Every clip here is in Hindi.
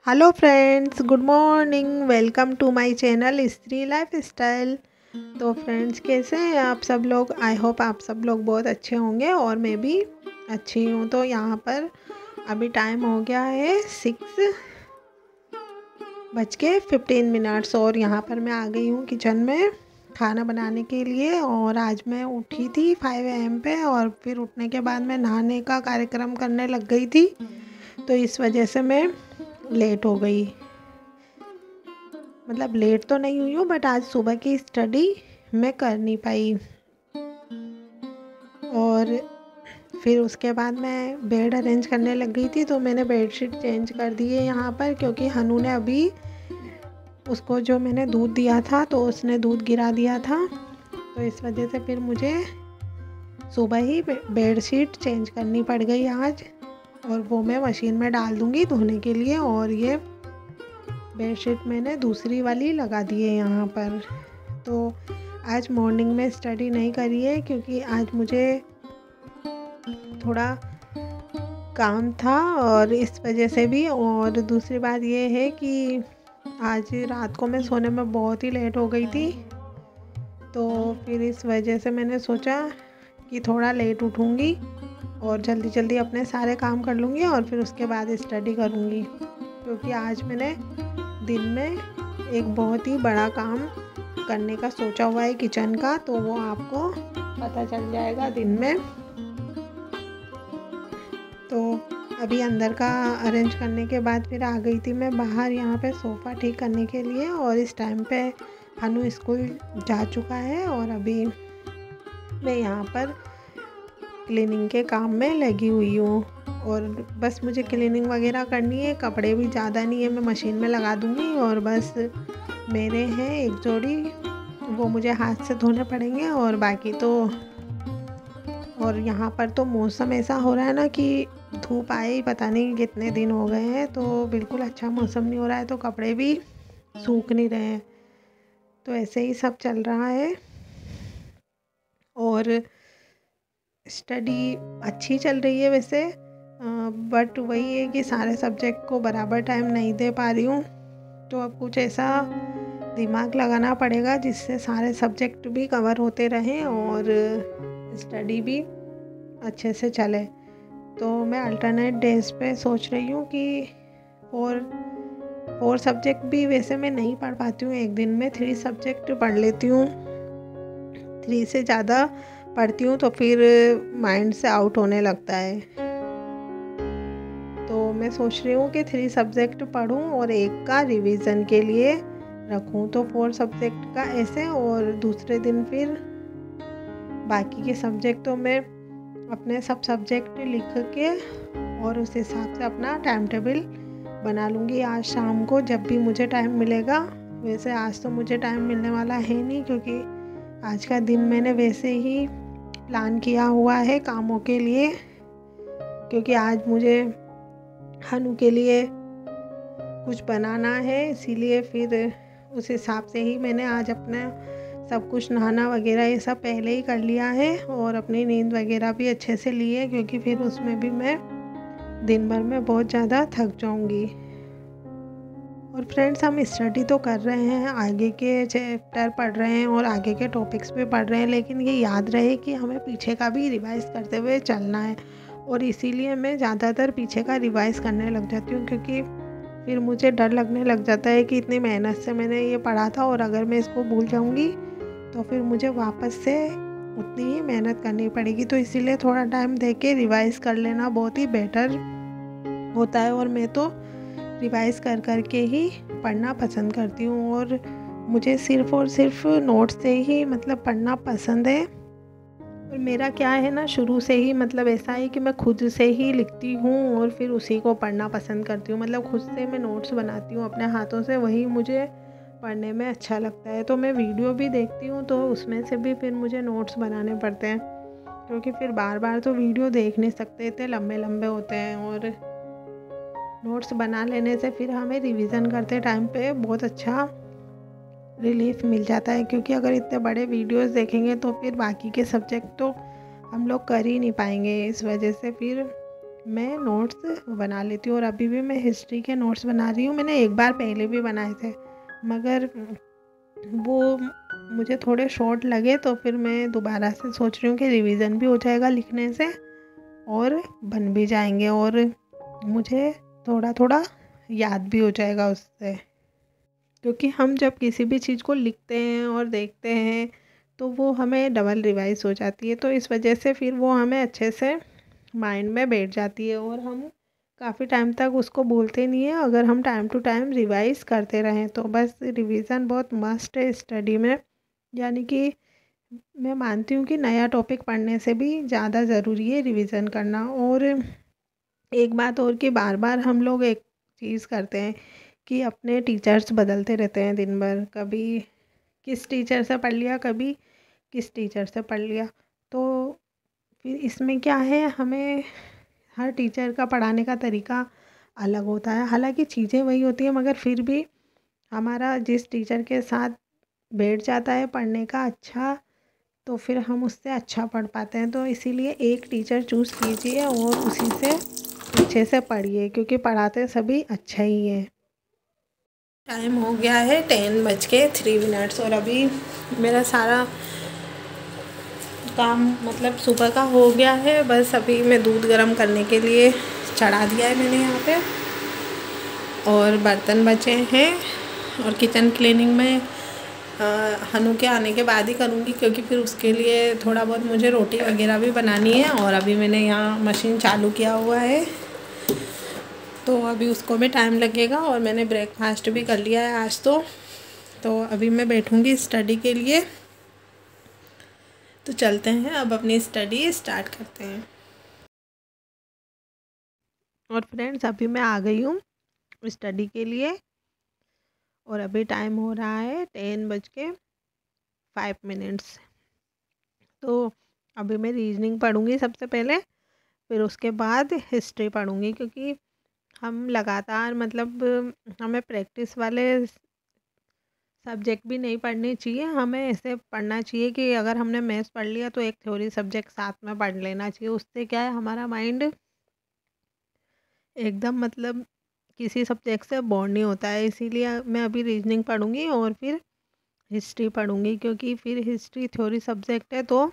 Hello friends, good morning. Welcome to my channel Stree lifestyle. तो फ्रेंड्स, कैसे हैं आप सब लोग? आई होप आप सब लोग बहुत अच्छे होंगे और मैं भी अच्छी हूँ। तो यहाँ पर अभी टाइम हो गया है 6:15 और यहाँ पर मैं आ गई हूँ किचन में खाना बनाने के लिए। और आज मैं उठी थी 5 AM पे, और फिर उठने के बाद मैं नहाने का कार्यक्रम करने लग गई थी। तो इस वजह से मैं लेट हो गई। मतलब लेट तो नहीं हुई हूँ, बट आज सुबह की स्टडी मैं कर नहीं पाई। और फिर उसके बाद मैं बेड अरेंज करने लग गई थी। तो मैंने बेडशीट चेंज कर दी है यहाँ पर, क्योंकि हनु ने अभी उसको जो मैंने दूध दिया था तो उसने दूध गिरा दिया था। तो इस वजह से फिर मुझे सुबह ही बेडशीट चेंज करनी पड़ गई आज। और वो मैं मशीन में डाल दूँगी धोने के लिए। और ये बेडशीट मैंने दूसरी वाली लगा दी है यहाँ पर। तो आज मॉर्निंग में स्टडी नहीं करी है, क्योंकि आज मुझे थोड़ा काम था और इस वजह से भी। और दूसरी बात ये है कि आज रात को मैं सोने में बहुत ही लेट हो गई थी। तो फिर इस वजह से मैंने सोचा कि थोड़ा लेट उठूँगी और जल्दी जल्दी अपने सारे काम कर लूँगी और फिर उसके बाद स्टडी करूँगी। क्योंकि आज मैंने दिन में एक बहुत ही बड़ा काम करने का सोचा हुआ है किचन का, तो वो आपको पता चल जाएगा दिन में। तो अभी अंदर का अरेंज करने के बाद फिर आ गई थी मैं बाहर यहाँ पे सोफ़ा ठीक करने के लिए। और इस टाइम पे हनु स्कूल जा चुका है और अभी मैं यहाँ पर क्लीनिंग के काम में लगी हुई हूँ। और बस मुझे क्लीनिंग वगैरह करनी है, कपड़े भी ज़्यादा नहीं है, मैं मशीन में लगा दूँगी। और बस मेरे हैं एक जोड़ी, वो मुझे हाथ से धोने पड़ेंगे। और बाकी तो और यहाँ पर तो मौसम ऐसा हो रहा है ना कि धूप आए ही पता नहीं कितने दिन हो गए हैं। तो बिल्कुल अच्छा मौसम नहीं हो रहा है, तो कपड़े भी सूख नहीं रहे हैं। तो ऐसे ही सब चल रहा है। और स्टडी अच्छी चल रही है वैसे, बट वही है कि सारे सब्जेक्ट को बराबर टाइम नहीं दे पा रही हूँ। तो अब कुछ ऐसा दिमाग लगाना पड़ेगा जिससे सारे सब्जेक्ट भी कवर होते रहें और स्टडी भी अच्छे से चले। तो मैं अल्टरनेट डेज पे सोच रही हूँ कि फोर सब्जेक्ट भी वैसे मैं नहीं पढ़ पाती हूँ एक दिन में, 3 सब्जेक्ट पढ़ लेती हूँ। 3 से ज़्यादा पढ़ती हूँ तो फिर माइंड से आउट होने लगता है। तो मैं सोच रही हूँ कि 3 सब्जेक्ट पढूँ और एक का रिवीजन के लिए रखूँ। तो 4 सब्जेक्ट का ऐसे, और दूसरे दिन फिर बाकी के सब्जेक्ट तो मैं अपने सब सब्जेक्ट लिख के और उस हिसाब से अपना टाइम टेबल बना लूँगी आज शाम को जब भी मुझे टाइम मिलेगा। वैसे आज तो मुझे टाइम मिलने वाला है नहीं, क्योंकि आज का दिन मैंने वैसे ही प्लान किया हुआ है कामों के लिए। क्योंकि आज मुझे हनु के लिए कुछ बनाना है, इसीलिए फिर उस हिसाब से ही मैंने आज अपना सब कुछ नहाना वगैरह ये सब पहले ही कर लिया है। और अपनी नींद वगैरह भी अच्छे से ली है, क्योंकि फिर उसमें भी मैं दिन भर में बहुत ज़्यादा थक जाऊंगी। और फ्रेंड्स, हम स्टडी तो कर रहे हैं, आगे के चैप्टर पढ़ रहे हैं और आगे के टॉपिक्स भी पढ़ रहे हैं, लेकिन ये याद रहे कि हमें पीछे का भी रिवाइज़ करते हुए चलना है। और इसीलिए मैं ज़्यादातर पीछे का रिवाइज़ करने लग जाती हूँ, क्योंकि फिर मुझे डर लगने लग जाता है कि इतनी मेहनत से मैंने ये पढ़ा था और अगर मैं इसको भूल जाऊँगी तो फिर मुझे वापस से उतनी ही मेहनत करनी पड़ेगी। तो इसीलिए थोड़ा टाइम दे के रिवाइज़ कर लेना बहुत ही बेटर होता है। और मैं तो रिवाइज़ कर कर के ही पढ़ना पसंद करती हूँ। और मुझे सिर्फ़ और सिर्फ नोट्स से ही मतलब पढ़ना पसंद है। और मेरा क्या है ना, शुरू से ही मतलब ऐसा है कि मैं खुद से ही लिखती हूँ और फिर उसी को पढ़ना पसंद करती हूँ। मतलब खुद से मैं नोट्स बनाती हूँ अपने हाथों से, वही मुझे पढ़ने में अच्छा लगता है। तो मैं वीडियो भी देखती हूँ तो उसमें से भी फिर मुझे नोट्स बनाने पड़ते हैं, क्योंकि फिर बार बार तो वीडियो देख नहीं सकते, इतने लंबे लंबे होते हैं। और नोट्स बना लेने से फिर हमें रिवीज़न करते टाइम पे बहुत अच्छा रिलीफ मिल जाता है। क्योंकि अगर इतने बड़े वीडियोस देखेंगे तो फिर बाकी के सब्जेक्ट तो हम लोग कर ही नहीं पाएंगे। इस वजह से फिर मैं नोट्स बना लेती हूँ और अभी भी मैं हिस्ट्री के नोट्स बना रही हूँ। मैंने एक बार पहले भी बनाए थे मगर वो मुझे थोड़े शॉर्ट लगे, तो फिर मैं दोबारा से सोच रही हूँ कि रिवीजन भी हो जाएगा लिखने से और बन भी जाएंगे और मुझे थोड़ा थोड़ा याद भी हो जाएगा उससे। क्योंकि हम जब किसी भी चीज़ को लिखते हैं और देखते हैं तो वो हमें डबल रिवाइज हो जाती है, तो इस वजह से फिर वो हमें अच्छे से माइंड में बैठ जाती है और हम काफ़ी टाइम तक उसको भूलते नहीं है अगर हम टाइम टू टाइम रिवाइज करते रहें तो। बस रिवीजन बहुत मस्ट है स्टडी में, यानी कि मैं मानती हूँ कि नया टॉपिक पढ़ने से भी ज़्यादा ज़रूरी है रिवीजन करना। और एक बात और कि बार बार हम लोग एक चीज़ करते हैं कि अपने टीचर्स बदलते रहते हैं दिन भर, कभी किस टीचर से पढ़ लिया, कभी किस टीचर से पढ़ लिया। तो फिर इसमें क्या है, हमें हर टीचर का पढ़ाने का तरीका अलग होता है। हालांकि चीज़ें वही होती हैं मगर फिर भी हमारा जिस टीचर के साथ बैठ जाता है पढ़ने का अच्छा, तो फिर हम उससे अच्छा पढ़ पाते हैं। तो इसीलिए एक टीचर चूज़ कीजिए और उसी से अच्छे से पढ़िए, क्योंकि पढ़ाते सभी अच्छा ही है। टाइम हो गया है 10:03 और अभी मेरा सारा काम मतलब सुबह का हो गया है। बस अभी मैं दूध गर्म करने के लिए चढ़ा दिया है मैंने यहाँ पे, और बर्तन बचे हैं और किचन क्लीनिंग में हनु के आने के बाद ही करूँगी, क्योंकि फिर उसके लिए थोड़ा बहुत मुझे रोटी वगैरह भी बनानी है। और अभी मैंने यहाँ मशीन चालू किया हुआ है तो अभी उसको भी टाइम लगेगा। और मैंने ब्रेकफास्ट भी कर लिया है आज तो अभी मैं बैठूँगी स्टडी के लिए। तो चलते हैं, अब अपनी स्टडी स्टार्ट करते हैं। और फ्रेंड्स अभी मैं आ गई हूँ स्टडी के लिए और अभी टाइम हो रहा है 10:05। तो अभी मैं रीजनिंग पढ़ूँगी सबसे पहले, फिर उसके बाद हिस्ट्री पढ़ूँगी, क्योंकि हम लगातार मतलब हमें प्रैक्टिस वाले सब्जेक्ट भी नहीं पढ़ने चाहिए। हमें ऐसे पढ़ना चाहिए कि अगर हमने मैथ्स पढ़ लिया तो एक थ्योरी सब्जेक्ट साथ में पढ़ लेना चाहिए। उससे क्या है, हमारा माइंड एकदम मतलब किसी सब्जेक्ट से बोर नहीं होता है। इसीलिए मैं अभी रीजनिंग पढ़ूँगी और फिर हिस्ट्री पढ़ूँगी, क्योंकि फिर हिस्ट्री थ्योरी सब्जेक्ट है तो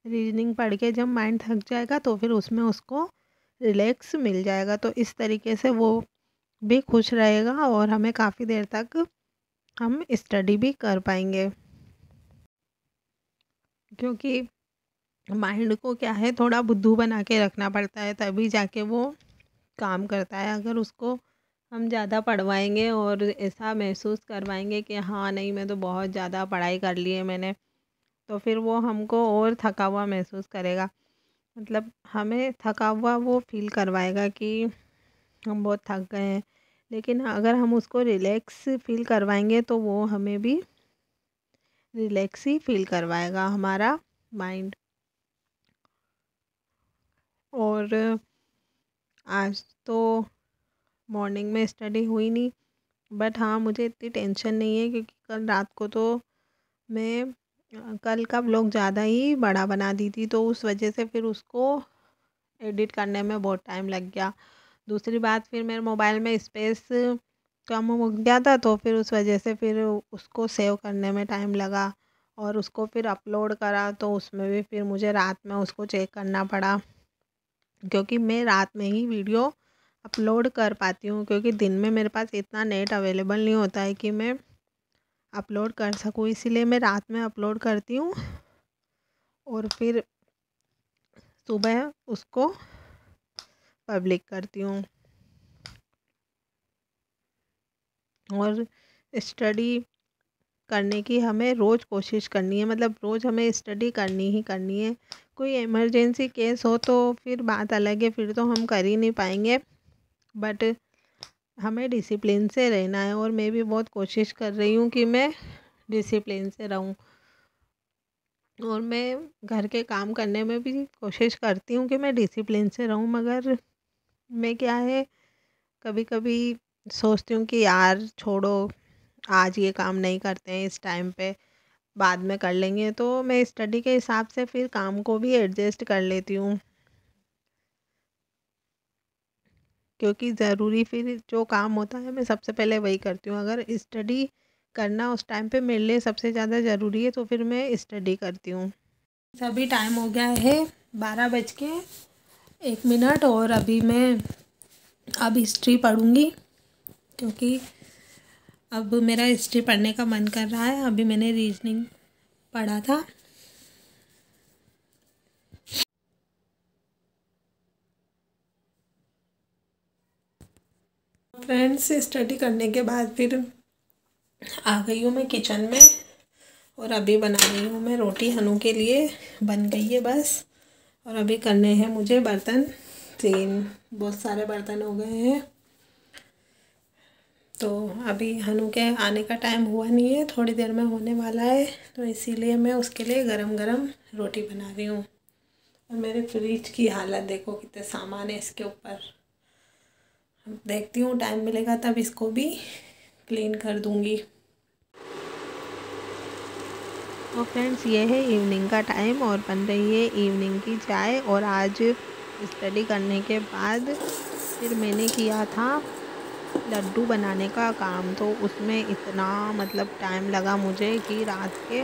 रीजनिंग पढ़ के जब माइंड थक जाएगा तो फिर उसमें उसको रिलैक्स मिल जाएगा। तो इस तरीके से वो भी खुश रहेगा और हमें काफ़ी देर तक हम स्टडी भी कर पाएंगे। क्योंकि माइंड को क्या है, थोड़ा बुद्धू बना के रखना पड़ता है तभी जाके वो काम करता है। अगर उसको हम ज़्यादा पढ़वाएंगे और ऐसा महसूस करवाएंगे कि हाँ नहीं मैं तो बहुत ज़्यादा पढ़ाई कर ली है मैंने, तो फिर वो हमको और थका हुआ महसूस करेगा। मतलब हमें थका हुआ वो फील करवाएगा कि हम बहुत थक गए हैं। लेकिन अगर हम उसको रिलैक्स फील करवाएंगे तो वो हमें भी रिलैक्स ही फील करवाएगा हमारा माइंड। और आज तो मॉर्निंग में स्टडी हुई नहीं, बट हाँ मुझे इतनी टेंशन नहीं है क्योंकि कल रात को तो मैं कल का व्लॉग ज़्यादा ही बड़ा बना दी थी, तो उस वजह से फिर उसको एडिट करने में बहुत टाइम लग गया। दूसरी बात, फिर मेरे मोबाइल में स्पेस कम हो गया था तो फिर उस वजह से फिर उसको सेव करने में टाइम लगा और उसको फिर अपलोड करा तो उसमें भी फिर मुझे रात में उसको चेक करना पड़ा। क्योंकि मैं रात में ही वीडियो अपलोड कर पाती हूँ, क्योंकि दिन में मेरे पास इतना नेट अवेलेबल नहीं होता है कि मैं अपलोड कर सकूँ। इसीलिए मैं रात में अपलोड करती हूँ और फिर सुबह उसको पब्लिक करती हूँ। और स्टडी करने की हमें रोज़ कोशिश करनी है, मतलब रोज़ हमें स्टडी करनी ही करनी है। कोई इमरजेंसी केस हो तो फिर बात अलग है, फिर तो हम कर ही नहीं पाएंगे, बट हमें डिसिप्लिन से रहना है। और मैं भी बहुत कोशिश कर रही हूँ कि मैं डिसिप्लिन से रहूँ। और मैं घर के काम करने में भी कोशिश करती हूँ कि मैं डिसिप्लिन से रहूँ, मगर मैं क्या है, कभी कभी सोचती हूँ कि यार छोड़ो, आज ये काम नहीं करते हैं इस टाइम पे, बाद में कर लेंगे। तो मैं स्टडी के हिसाब से फिर काम को भी एडजस्ट कर लेती हूँ। क्योंकि ज़रूरी फिर जो काम होता है मैं सबसे पहले वही करती हूँ। अगर स्टडी करना उस टाइम पे मेरे लिए सबसे ज़्यादा ज़रूरी है तो फिर मैं स्टडी करती हूँ। अभी टाइम हो गया है 12:01 और अभी मैं हिस्ट्री पढ़ूँगी, क्योंकि अब मेरा हिस्ट्री पढ़ने का मन कर रहा है। अभी मैंने रीजनिंग पढ़ा था। फ्रेंड्स, स्टडी करने के बाद फिर आ गई हूँ मैं किचन में और अभी बना रही हूँ मैं रोटी हनु के लिए। बन गई है बस, और अभी करने हैं मुझे बर्तन क्लीन। बहुत सारे बर्तन हो गए हैं, तो अभी हनु के आने का टाइम हुआ नहीं है, थोड़ी देर में होने वाला है, तो इसीलिए मैं उसके लिए गरम गरम रोटी बना रही हूँ। और मेरे फ्रिज की हालत देखो, कितने सामान है इसके ऊपर। देखती हूँ टाइम मिलेगा तब इसको भी क्लीन कर दूँगी। तो फ्रेंड्स, ये है इवनिंग का टाइम और बन रही है इवनिंग की चाय। और आज स्टडी करने के बाद फिर मैंने किया था लड्डू बनाने का काम, तो उसमें इतना मतलब टाइम लगा मुझे कि रात के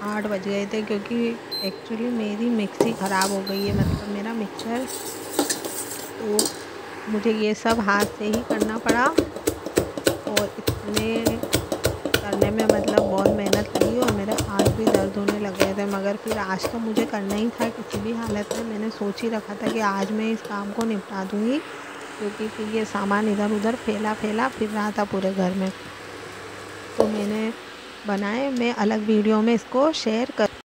8 बज गए थे, क्योंकि एक्चुअली मेरी मिक्सी ख़राब हो गई है, मतलब मेरा मिक्सर। तो मुझे ये सब हाथ से ही करना पड़ा और इतने करने में मतलब बहुत मेहनत लगी और मेरे हाथ भी दर्द होने लग गए थे। मगर फिर आज तो मुझे करना ही था किसी भी हालत में। मैंने सोच ही रखा था कि आज मैं इस काम को निपटा दूँगी, क्योंकि फिर ये सामान इधर उधर फैला फिर रहा था पूरे घर में। तो मैंने बनाए, मैं अलग वीडियो में इसको शेयर कर